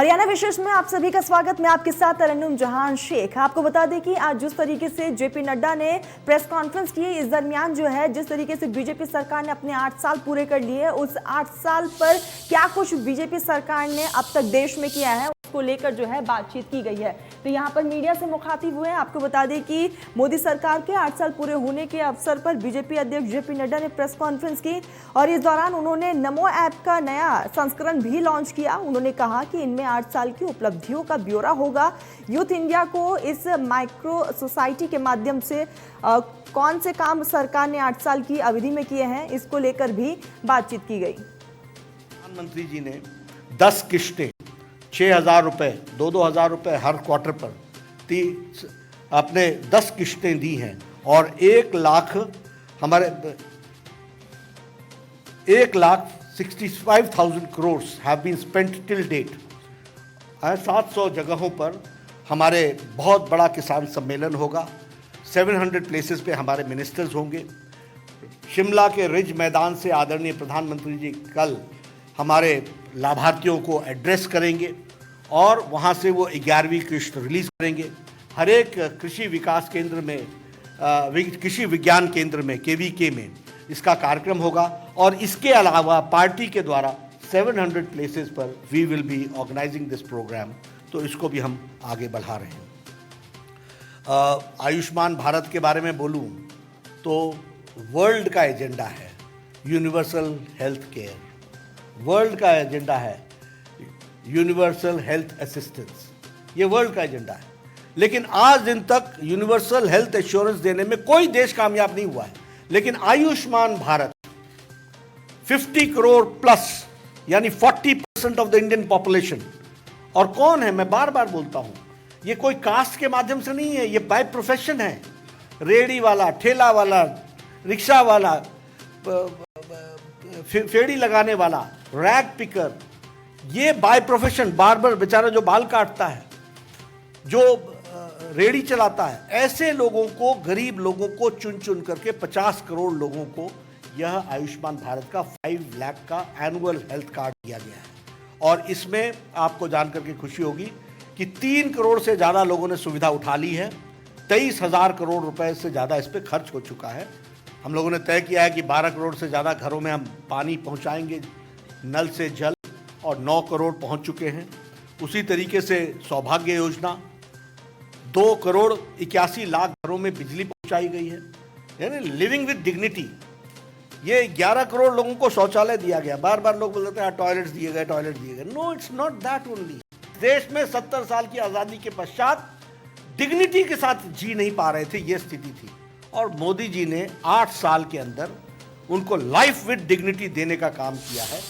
हरियाणा विशेष में आप सभी का स्वागत। मैं आपके साथ तरन्नुम जहान शेख। आपको बता दें कि आज जिस तरीके से जेपी नड्डा ने प्रेस कॉन्फ्रेंस की, इस दरमियान जो है जिस तरीके से बीजेपी सरकार ने अपने 8 साल पूरे कर लिए, उस 8 साल पर क्या कुछ बीजेपी सरकार ने अब तक देश में किया है उसको लेकर जो है बातचीत की गई है। तो यहाँ पर मीडिया से मुखातिब हुए। आपको बता दें कि मोदी सरकार के 8 साल पूरे होने के अवसर पर बीजेपी अध्यक्ष जेपी नड्डा ने प्रेस कॉन्फ्रेंस की और इस दौरान उन्होंने नमो ऐप का नया संस्करण भी लॉन्च किया। उन्होंने कहा कि इनमें 8 साल की उपलब्धियों का ब्यौरा होगा। यूथ इंडिया को इस माइक्रो सोसाइटी के माध्यम से कौन से काम सरकार ने 8 साल की अवधि में किए हैं, इसको लेकर भी बातचीत की गई। प्रधानमंत्री जी ने 10 किश्तें 6,000 रुपये 2,000 रुपये हर क्वार्टर पर अपने 10 किश्तें दी हैं और 1,65,000 crores have been spent till date। 700 जगहों पर हमारे बहुत बड़ा किसान सम्मेलन होगा। 700 प्लेसेस पे हमारे मिनिस्टर्स होंगे। शिमला के रिज मैदान से आदरणीय प्रधानमंत्री जी कल हमारे लाभार्थियों को एड्रेस करेंगे और वहाँ से वो 11वीं किश्त रिलीज़ करेंगे। हर एक कृषि विकास केंद्र में कृषि विज्ञान केंद्र में KVK में इसका कार्यक्रम होगा और इसके अलावा पार्टी के द्वारा 700 प्लेसेस पर we will be organising this programme. तो इसको भी हम आगे बढ़ा रहे हैं। आयुष्मान भारत के बारे में बोलूँ तो वर्ल्ड का एजेंडा है यूनिवर्सल हेल्थ केयर, वर्ल्ड का एजेंडा है यूनिवर्सल हेल्थ असिस्टेंस, ये वर्ल्ड का एजेंडा है। लेकिन आज दिन तक यूनिवर्सल हेल्थ एश्योरेंस देने में कोई देश कामयाब नहीं हुआ है। लेकिन आयुष्मान भारत 50 करोड़ प्लस यानी 40% ऑफ द इंडियन पॉपुलेशन, और कौन है, मैं बार बार बोलता हूं, ये कोई कास्ट के माध्यम से नहीं है, ये बाय प्रोफेशन है। रेड़ी वाला, ठेला वाला, रिक्शा वाला, फेड़ी लगाने वाला, रैग पिकर, ये बाय प्रोफेशन, बार्बर बेचारा जो बाल काटता है, जो रेड़ी चलाता है, ऐसे लोगों को, गरीब लोगों को चुन चुन करके 50 करोड़ लोगों को यह आयुष्मान भारत का 5 लाख का एनुअल हेल्थ कार्ड दिया गया है। और इसमें आपको जानकर के खुशी होगी कि 3 करोड़ से ज़्यादा लोगों ने सुविधा उठा ली है। 23,000 करोड़ रुपए से ज़्यादा इस पर खर्च हो चुका है। हम लोगों ने तय किया है कि 12 करोड़ से ज़्यादा घरों में हम पानी पहुंचाएंगे, नल से जल, और 9 करोड़ पहुंच चुके हैं। उसी तरीके से सौभाग्य योजना 2 करोड़ 81 लाख घरों में बिजली पहुंचाई गई है, यानी लिविंग विद डिग्निटी। ये 11 करोड़ लोगों को शौचालय दिया गया। बार बार लोग बोलते हैं टॉयलेट्स दिए गए, टॉयलेट दिए गए। No, it's not that only. देश में 70 साल की आज़ादी के पश्चात डिग्निटी के साथ जी नहीं पा रहे थे, ये स्थिति थी। और मोदी जी ने 8 साल के अंदर उनको लाइफ विद डिग्निटी देने का काम किया है।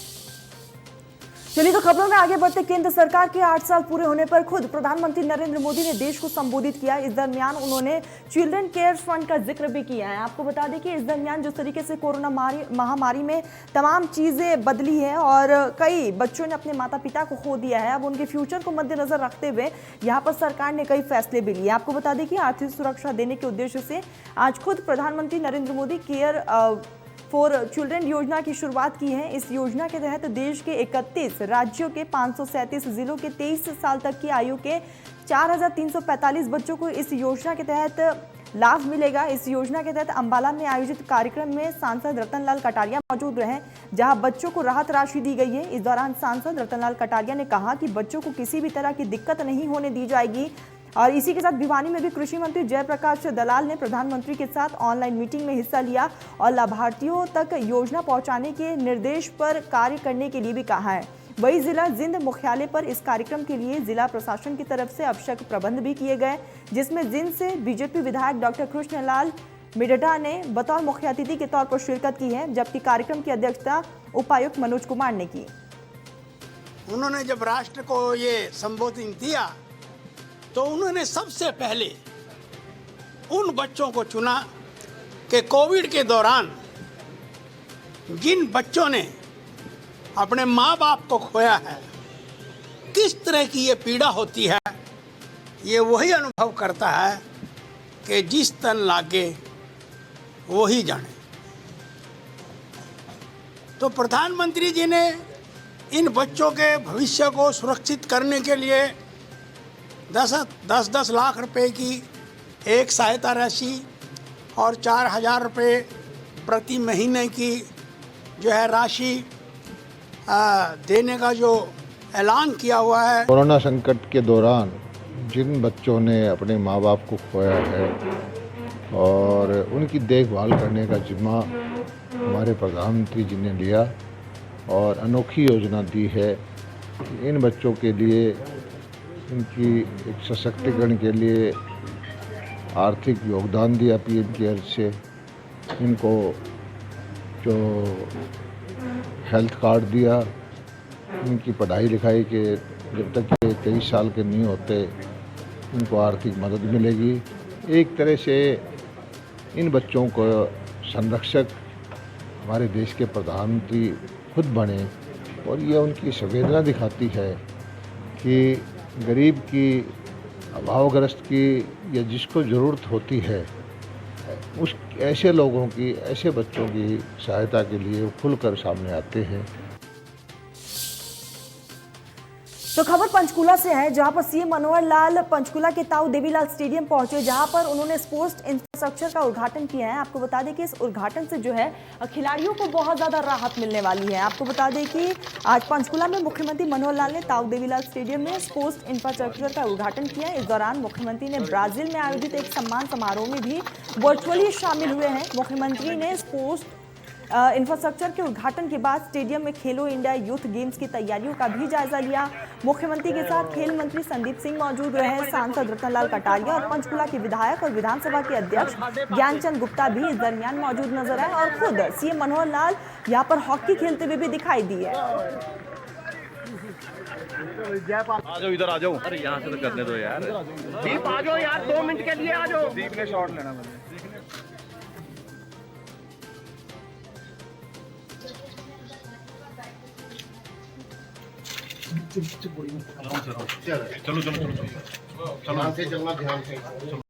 चलिए तो खबरों में आगे बढ़ते। केंद्र सरकार के 8 साल पूरे होने पर खुद प्रधानमंत्री नरेंद्र मोदी ने देश को संबोधित किया। इस दरमियान उन्होंने चिल्ड्रन केयर फंड का जिक्र भी किया है। आपको बता दें कि इस दरमियान जिस तरीके से कोरोना महामारी में तमाम चीजें बदली है और कई बच्चों ने अपने माता पिता को खो दिया है, अब उनके फ्यूचर को मद्देनजर रखते हुए यहाँ पर सरकार ने कई फैसले भी लिए। आपको बता दें कि आर्थिक सुरक्षा देने के उद्देश्य से आज खुद प्रधानमंत्री Narendra Modi care for children योजना की शुरुआत की है। इस योजना के तहत देश के 31 राज्यों के 537 जिलों के 23 साल तक की आयु के 4,345 बच्चों को इस योजना के तहत लाभ मिलेगा। इस योजना के तहत अंबाला में आयोजित कार्यक्रम में सांसद रतनलाल कटारिया मौजूद रहे, जहां बच्चों को राहत राशि दी गई है। इस दौरान सांसद रतनलाल कटारिया ने कहा कि बच्चों को किसी भी तरह की दिक्कत नहीं होने दी जाएगी। और इसी के साथ भिवानी में भी कृषि मंत्री जयप्रकाश दलाल ने प्रधानमंत्री के साथ ऑनलाइन मीटिंग में हिस्सा लिया और लाभार्थियों तक योजना पहुंचाने के निर्देश पर कार्य करने के लिए भी कहा है। वही जिला जिंद मुख्यालय पर इस कार्यक्रम के लिए जिला प्रशासन की तरफ से आवश्यक प्रबंध भी किए गए, जिसमें जिंद से बीजेपी विधायक डॉक्टर कृष्णलाल मिडडा ने बतौर मुख्य अतिथि के तौर पर शिरकत की है, जबकि कार्यक्रम की अध्यक्षता उपायुक्त मनोज कुमार ने की। उन्होंने जब राष्ट्र को ये संबोधन दिया तो उन्होंने सबसे पहले उन बच्चों को चुना कि कोविड के दौरान जिन बच्चों ने अपने माँ बाप को खोया है, किस तरह की ये पीड़ा होती है, ये वही अनुभव करता है कि जिस तन लागे वही जाने। तो प्रधानमंत्री जी ने इन बच्चों के भविष्य को सुरक्षित करने के लिए 10-10 लाख रुपए की एक सहायता राशि और 4,000 रुपये प्रति महीने की जो है राशि देने का जो ऐलान किया हुआ है। कोरोना संकट के दौरान जिन बच्चों ने अपने माँ बाप को खोया है और उनकी देखभाल करने का जिम्मा हमारे प्रधानमंत्री जी ने लिया और अनोखी योजना दी है कि इन बच्चों के लिए इनकी एक सशक्तिकरण के लिए आर्थिक योगदान दिया पीएम केयर्स से। इनको जो हेल्थ कार्ड दिया, इनकी पढ़ाई लिखाई के जब तक ये 23 साल के नहीं होते इनको आर्थिक मदद मिलेगी। एक तरह से इन बच्चों को संरक्षक हमारे देश के प्रधानमंत्री खुद बने और ये उनकी संवेदना दिखाती है कि गरीब की, अभावग्रस्त की या जिसको ज़रूरत होती है उस ऐसे लोगों की, ऐसे बच्चों की सहायता के लिए खुलकर सामने आते हैं। तो खबर पंचकुला से है, जहां पर सीएम मनोहर लाल पंचकुला के ताऊ देवीलाल स्टेडियम पहुंचे, जहां पर उन्होंने स्पोर्ट्स इंफ्रास्ट्रक्चर का उद्घाटन किया है। आपको बता दें कि इस उद्घाटन से जो है खिलाड़ियों को बहुत ज्यादा राहत मिलने वाली है। आपको बता दें कि आज पंचकुला में मुख्यमंत्री मनोहर लाल ने ताऊ देवीलाल स्टेडियम में स्पोर्ट्स इंफ्रास्ट्रक्चर का उद्घाटन किया। इस दौरान मुख्यमंत्री ने ब्राजील में आयोजित एक सम्मान समारोह में भी वर्चुअली शामिल हुए हैं। मुख्यमंत्री ने स्पोर्ट्स इंफ्रास्ट्रक्चर के उद्घाटन के बाद स्टेडियम में खेलो इंडिया यूथ गेम्स की तैयारियों का भी जायजा लिया। मुख्यमंत्री के साथ खेल मंत्री संदीप सिंह मौजूद रहे, सांसद रतनलाल कटारिया और पंचकुला के विधायक और विधानसभा के अध्यक्ष ज्ञानचंद गुप्ता भी इस दरमियान मौजूद नजर आए और खुद सीएम मनोहर लाल यहाँ पर हॉकी खेलते हुए भी दिखाई दिए। आ जाओ, इधर आ जाओ। अरे यहाँ से तो करने दो यार। दीप आ जाओ यार, 2 मिनट के लिए आ जाओ। दीप ने शॉट लेना मुझे। चलो चलो ध्यान से चलना, ध्यान से चलो।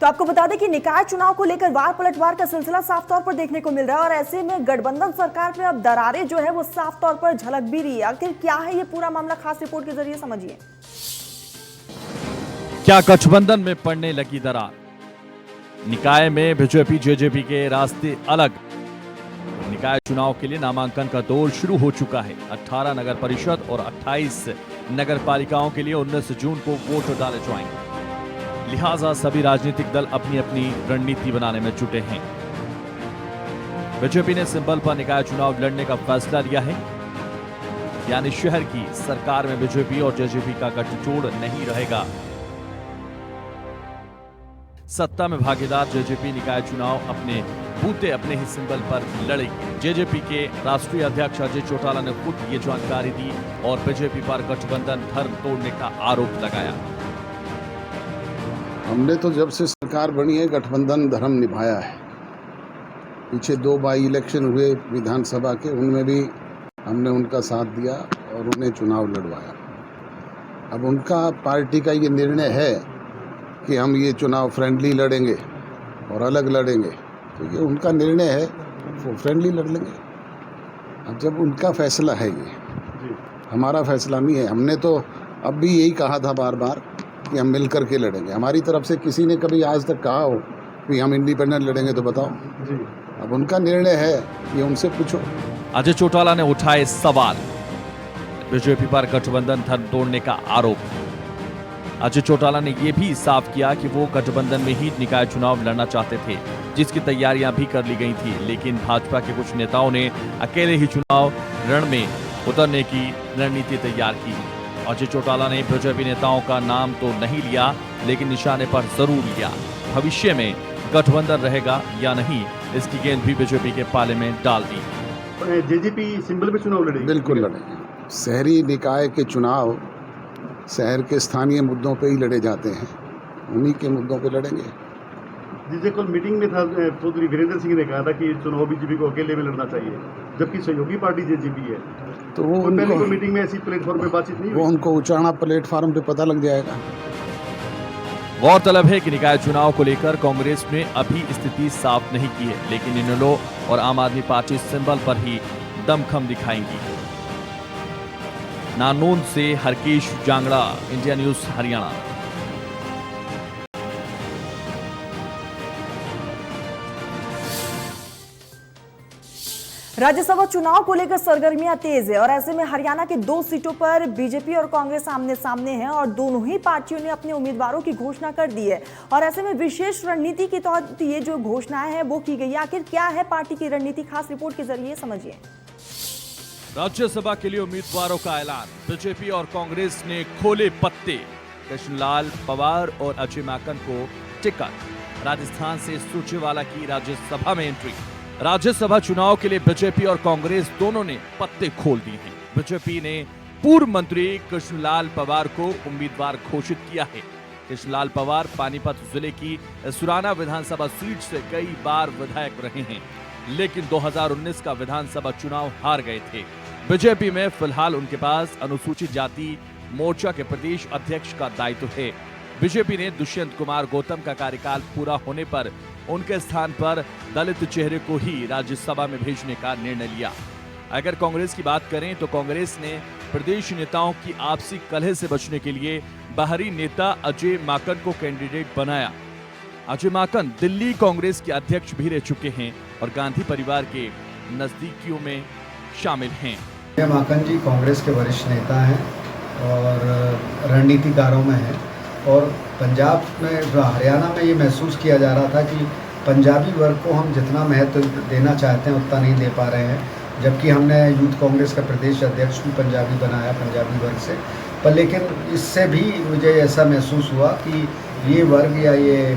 तो आपको बता दें कि निकाय चुनाव को लेकर वार पलटवार का सिलसिला साफ तौर पर देखने को मिल रहा है और ऐसे में गठबंधन सरकार में अब दरारें जो है वो साफ तौर पर झलक भी रही है। आखिर क्या है ये पूरा मामला, खास रिपोर्ट के जरिए समझिए। क्या गठबंधन में पड़ने लगी दरार? निकाय में बीजेपी जेजेपी के रास्ते अलग। निकाय चुनाव के लिए नामांकन का दौर शुरू हो चुका है। 18 नगर परिषद और 28 नगर पालिकाओं के लिए 19 जून को वोट डाले जाएंगे। लिहाजा सभी राजनीतिक दल अपनी अपनी रणनीति बनाने में जुटे हैं। बीजेपी ने सिंबल पर निकाय चुनाव लड़ने का फैसला लिया है, यानी शहर की सरकार में बीजेपी और जेजेपी का गठजोड़ नहीं रहेगा। सत्ता में भागीदार जेजेपी निकाय चुनाव अपने बूते अपने ही सिंबल पर लड़ेगी। जेजेपी के राष्ट्रीय अध्यक्ष अजय चौटाला ने खुद ये जानकारी दी और बीजेपी पर गठबंधन धर्म तोड़ने का आरोप लगाया। हमने तो जब से सरकार बनी है गठबंधन धर्म निभाया है। पीछे 2 बाई इलेक्शन हुए विधानसभा के, उनमें भी हमने उनका साथ दिया और उन्हें चुनाव लड़वाया। अब उनका पार्टी का ये निर्णय है कि हम ये चुनाव फ्रेंडली लड़ेंगे और अलग लड़ेंगे, तो ये उनका निर्णय है, वो फ्रेंडली लड़ लेंगे। अब जब उनका फैसला है, ये हमारा फैसला नहीं है। हमने तो अब भी यही कहा था बार बार कि हम मिल कर के लड़ेंगे। हमारी तरफ से किसी ने कभी आज तक कहा हो कि हम इंडिपेंडेंट लड़ेंगे तो बताओ जी। अब उनका निर्णय है, ये उनसे पूछो। अजय चौटाला ने उठाए सवाल, बीजेपी पर गठबंधन धर्म तोड़ने का आरोप। अजय चौटाला ने यह भी साफ किया कि वो गठबंधन में ही निकाय चुनाव लड़ना चाहते थे, जिसकी तैयारियां भी कर ली गई थी, लेकिन भाजपा के कुछ नेताओं ने अकेले ही चुनाव रण में उतरने की रणनीति तैयार की। अजय चौटाला ने बीजेपी नेताओं का नाम तो नहीं लिया, लेकिन निशाने पर जरूर लिया। भविष्य में गठबंधन रहेगा या नहीं, इसकी गेंद भी बीजेपी के पाले में डाल दी। जेजेपी सिंबल पे चुनाव लड़ेगी? बिल्कुल लड़ेंगे। शहरी निकाय के चुनाव शहर के स्थानीय मुद्दों पे ही लड़े जाते हैं, उन्हीं के मुद्दों पे लड़ेंगे। जिसे कल मीटिंग में था चौधरी वीरेंद्र सिंह ने कहा था कि चुनाव बीजेपी को अकेले में लड़ना चाहिए। जबकि सहयोगी पार्टी जेजेपी है। तो वो पहले उनको कोई मीटिंग में ऐसी प्लेटफॉर्म पे बातचीत नहीं वो हुई? उनको उचाना प्लेटफार्म पे पता लग जाएगा। गौरतलब है कि निकाय चुनाव को लेकर कांग्रेस ने अभी स्थिति साफ नहीं की है, लेकिन इनेलो और आम आदमी पार्टी सिंबल पर ही दमखम दिखाएंगी। नानून से हरकेश जांगड़ा, इंडिया न्यूज हरियाणा। राज्यसभा चुनाव को लेकर सरगर्मियां तेज है और ऐसे में हरियाणा के 2 सीटों पर बीजेपी और कांग्रेस आमने सामने हैं और दोनों ही पार्टियों ने अपने उम्मीदवारों की घोषणा कर दी है और ऐसे में विशेष रणनीति के तहत ये जो घोषणाएं हैं वो की गई है। आखिर क्या है पार्टी की रणनीति, खास रिपोर्ट के जरिए समझिए। राज्यसभा के लिए उम्मीदवारों का ऐलान, बीजेपी और कांग्रेस ने खोले पत्ते। कृष्णलाल पवार और अजय माकन को टिकट। राजस्थान से सुरजेवाला की राज्यसभा में एंट्री। राज्यसभा चुनाव के लिए बीजेपी और कांग्रेस दोनों ने पत्ते खोल दिए हैं। बीजेपी ने पूर्व मंत्री कृष्णलाल पवार को उम्मीदवार घोषित किया है। कृष्णलाल पवार पानीपत जिले की सुराना विधानसभा सीट से कई बार विधायक रहे हैं, लेकिन 2019 का विधानसभा चुनाव हार गए थे। बीजेपी में फिलहाल उनके पास अनुसूचित जाति मोर्चा के प्रदेश अध्यक्ष का दायित्व है। बीजेपी ने दुष्यंत कुमार गौतम का कार्यकाल पूरा होने पर उनके स्थान पर दलित चेहरे को ही राज्यसभा में भेजने का निर्णय लिया। अगर कांग्रेस की बात करें तो कांग्रेस ने प्रदेश नेताओं की आपसी कलह से बचने के लिए बाहरी नेता अजय माकन को कैंडिडेट बनाया। अजय माकन दिल्ली कांग्रेस के अध्यक्ष भी रह चुके हैं और गांधी परिवार के नजदीकियों में शामिल हैं। अजय माकन जी कांग्रेस के वरिष्ठ नेता हैं और रणनीतिकारों में हैं और पंजाब में, हरियाणा में ये महसूस किया जा रहा था कि पंजाबी वर्ग को हम जितना महत्व देना चाहते हैं उतना नहीं दे पा रहे हैं, जबकि हमने यूथ कांग्रेस का प्रदेश अध्यक्ष भी पंजाबी बनाया पंजाबी वर्ग से, पर लेकिन इससे भी मुझे ऐसा महसूस हुआ कि ये वर्ग या ये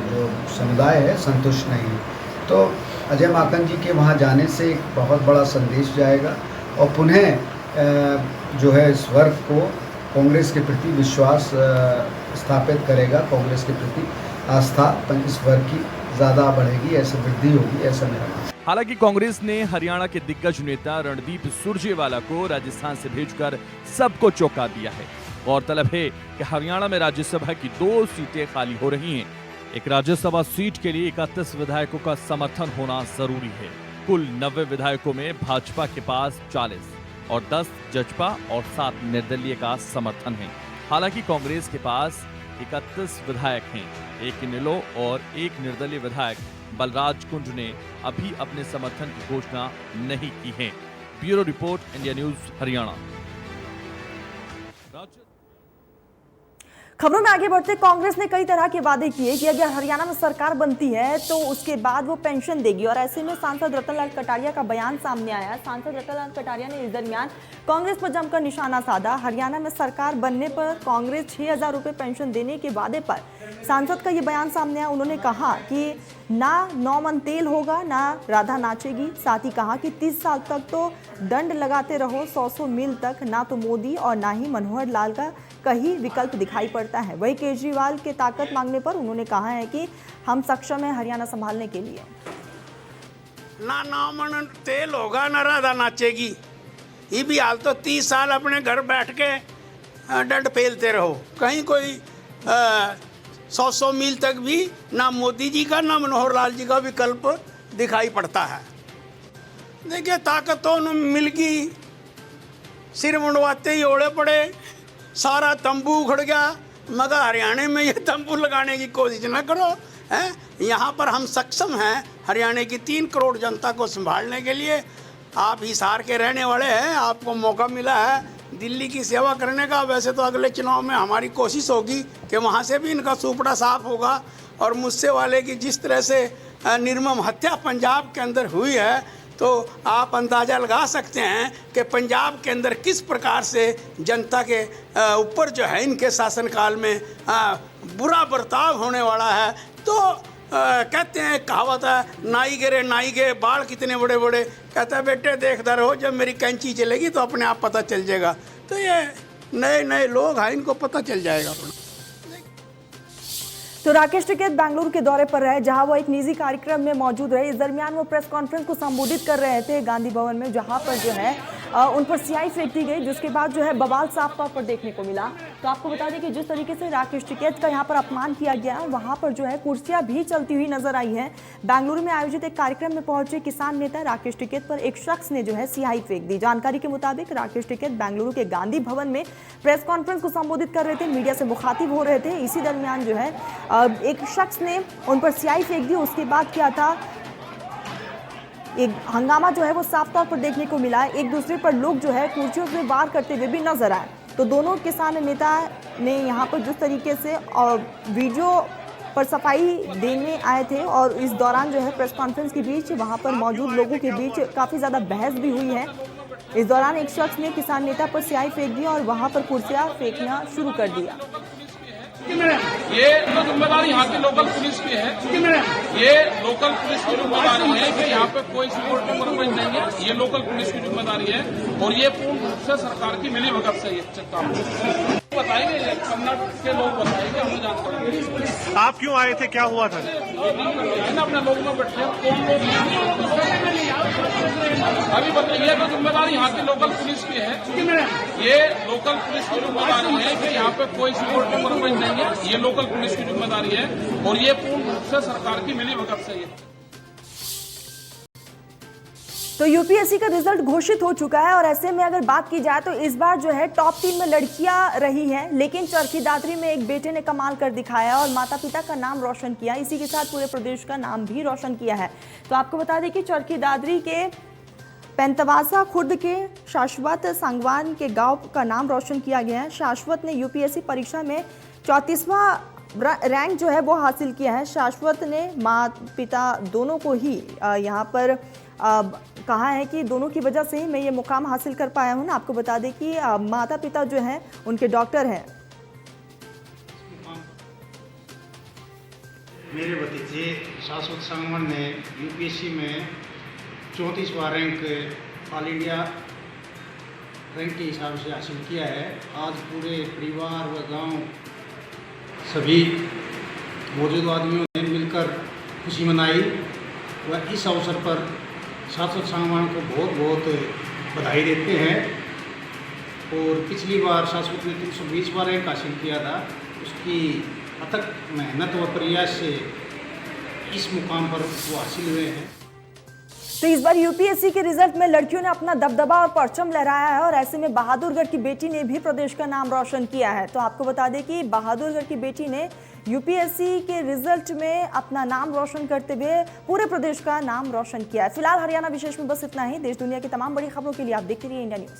जो समुदाय है संतुष्ट नहीं है। तो अजय माकन जी के वहाँ जाने से एक बहुत बड़ा संदेश जाएगा और पुनः जो है इस वर्ग को कांग्रेस के प्रति विश्वास स्थापित करेगा। कांग्रेस के प्रति आस्था इस वर्ग की ज़्यादा बढ़ेगी, ऐसे वृद्धि होगी, ऐसा मेरा मानना है। हालांकि कांग्रेस ने हरियाणा के दिग्गज नेता रणदीप सुरजेवाला को राजस्थान से भेजकर सबको चौंका दिया है। गौरतलब है कि हरियाणा में राज्यसभा की 2 सीटें खाली हो रही हैं। एक राज्यसभा सीट के लिए 31 विधायकों का समर्थन होना जरूरी है। कुल 90 विधायकों में भाजपा के पास 40 और 10 जजपा और 7 निर्दलीय का समर्थन है। हालांकि कांग्रेस के पास 31 विधायक हैं। एक इनेलो और एक निर्दलीय विधायक बलराज कुंज ने अभी अपने समर्थन की घोषणा नहीं की है। Bureau report, India news Haryana. खबरों में आगे बढ़ते, कांग्रेस ने कई तरह के वादे किए कि अगर हरियाणा में सरकार बनती है तो उसके बाद वो पेंशन देगी और ऐसे में सांसद रतनलाल कटारिया का बयान सामने आया। सांसद रतनलाल कटारिया ने इस दरमियान कांग्रेस पर जमकर निशाना साधा। हरियाणा में सरकार बनने पर कांग्रेस 6,000 रुपये पेंशन देने के वादे पर सांसद का ये बयान सामने आया। उन्होंने कहा कि ना 9 मन तेल होगा, ना राधा नाचेगी। साथ ही कहा कि 30 साल तक तो दंड लगाते रहो, 100 मील तक, ना तो मोदी और ना ही मनोहर लाल का कहीं विकल्प दिखाई पड़ता है। वही केजरीवाल के ताकत मांगने पर उन्होंने कहा है कि हम सक्षम हैं हरियाणा संभालने के लिए। ना 9 मन तेल होगा, ना राधा नाचेगी। ये भी हाल तो 30 साल अपने घर बैठ के डंड पेलते रहो, कहीं कोई 100 मील तक भी ना मोदी जी का ना मनोहर लाल जी का विकल्प दिखाई पड़ता है। देखिए, ताकत तो मिल गई, सिर मुंडवाते ही ओढ़े पड़े, सारा तंबू उखड़ गया, मगर हरियाणा में ये तंबू लगाने की कोशिश न करो। हैं, यहाँ पर हम सक्षम हैं हरियाणा की 3 करोड़ जनता को संभालने के लिए। आप हिसार के रहने वाले हैं, आपको मौका मिला है दिल्ली की सेवा करने का। वैसे तो अगले चुनाव में हमारी कोशिश होगी कि वहाँ से भी इनका सुपड़ा साफ होगा और मुझसे वाले की जिस तरह से निर्मम हत्या पंजाब के अंदर हुई है, तो आप अंदाज़ा लगा सकते हैं कि पंजाब के अंदर किस प्रकार से जनता के ऊपर जो है इनके शासनकाल में बुरा बर्ताव होने वाला है। तो कहते हैं, कहावत है, नाई गिरे नाई के बाल कितने बड़े बड़े। कहता है, बेटे देखता रहो, जब मेरी कैंची चलेगी तो अपने आप पता चल जाएगा। तो ये नए नए लोग हैं, इनको पता चल जाएगा। तो राकेश टिकैत बेंगलुरु के दौरे पर रहे, जहां वो एक निजी कार्यक्रम में मौजूद रहे। इस दरमियान वो प्रेस कॉन्फ्रेंस को संबोधित कर रहे थे गांधी भवन में, जहां पर जो है उन पर स्याही फेंक दी गई, जिसके बाद जो है बवाल साफ तौर पर देखने को मिला। तो आपको बता दें कि जिस तरीके से राकेश टिकैत का यहाँ पर अपमान किया गया, वहां पर जो है कुर्सियां भी चलती हुई नजर आई हैं। बेंगलुरु में आयोजित एक कार्यक्रम में पहुंचे किसान नेता राकेश टिकैत पर एक शख्स ने जो है स्याही फेंक दी। जानकारी के मुताबिक राकेश टिकैत बेंगलुरु के गांधी भवन में प्रेस कॉन्फ्रेंस को संबोधित कर रहे थे, मीडिया से मुखातिब हो रहे थे। इसी दरमियान जो है एक शख्स ने उन पर स्याही फेंक दी। उसके बाद क्या था, एक हंगामा जो है वो साफ तौर पर देखने को मिला। एक दूसरे पर लोग जो है कुर्सियों से वार करते हुए भी नजर आए। तो दोनों किसान नेता ने यहाँ पर जिस तरीके से वीडियो पर सफाई देने आए थे, और इस दौरान जो है प्रेस कॉन्फ्रेंस के बीच वहाँ पर मौजूद लोगों के बीच काफ़ी ज़्यादा बहस भी हुई है। इस दौरान एक शख्स ने किसान नेता पर स्याही फेंक दी और वहाँ पर कुर्सियाँ फेंकना शुरू कर दिया। ये तो जिम्मेदारी यहाँ की लोकल पुलिस की है। ये लोकल पुलिस की जिम्मेदारी है कि यहाँ पे कोई सिक्योरिटी प्रबंध नहीं है। ये लोकल पुलिस की जिम्मेदारी है और ये पूर्ण रूप से सरकार की मिलीभगत से ये काम बताएंगे। कर्नाटक के लोग बताएंगे, हमें जानकारी। आप क्यों आए थे, क्या हुआ था? अपने लोग में बैठे कौन लोग अभी बताइए। तो जिम्मेदारी यहाँ की लोकल पुलिस की है। ये लोकल पुलिस की जिम्मेदारी है कि यहाँ पे कोई सिक्योरिटी प्रबंध नहीं है। ये लोकल पुलिस की जिम्मेदारी है और ये पूर्ण रूप से सरकार की मिलीभगत से ये। तो यूपीएससी का रिजल्ट घोषित हो चुका है, और ऐसे में अगर बात की जाए तो इस बार जो है टॉप 3 में लड़कियां रही हैं, लेकिन चरखी दादरी में एक बेटे ने कमाल कर दिखाया और माता पिता का नाम रोशन किया। इसी के साथ पूरे प्रदेश का नाम भी रोशन किया है। तो आपको बता दें कि चरखी दादरी के पेंतवासा खुर्द के शाश्वत सांगवान के गांव का नाम रोशन किया गया है। शाश्वत ने यूपीएससी परीक्षा में 34वां रैंक जो है वो हासिल किया है। शाश्वत ने माँ पिता दोनों को ही यहाँ पर कहा है कि दोनों की वजह से ही मैं ये मुकाम हासिल कर पाया हूँ। आपको बता दें कि माता पिता जो हैं उनके डॉक्टर हैं। मेरे भतीजे शाश्वत सांगवान ने यूपीएससी में 34वां रैंक ऑल इंडिया रैंक के हिसाब से हासिल किया है। आज पूरे परिवार व गांव सभी मौजूद आदमियों ने मिलकर खुशी मनाई व इस अवसर पर शाश्वत सांगवान को बहुत बहुत बधाई देते हैं। और पिछली बार शाश्वत ने 320वां रैंक हासिल किया था। उसकी अथक मेहनत व प्रयास से इस मुकाम पर वो हासिल हुए हैं। तो इस बार यूपीएससी के रिजल्ट में लड़कियों ने अपना दबदबा और परचम लहराया है, और ऐसे में बहादुरगढ़ की बेटी ने भी प्रदेश का नाम रोशन किया है। तो आपको बता दें कि बहादुरगढ़ की बेटी ने यूपीएससी के रिजल्ट में अपना नाम रोशन करते हुए पूरे प्रदेश का नाम रोशन किया है। फिलहाल हरियाणा विशेष में बस इतना ही। देश दुनिया की तमाम बड़ी खबरों के लिए आप देखते रहिए इंडिया न्यूज।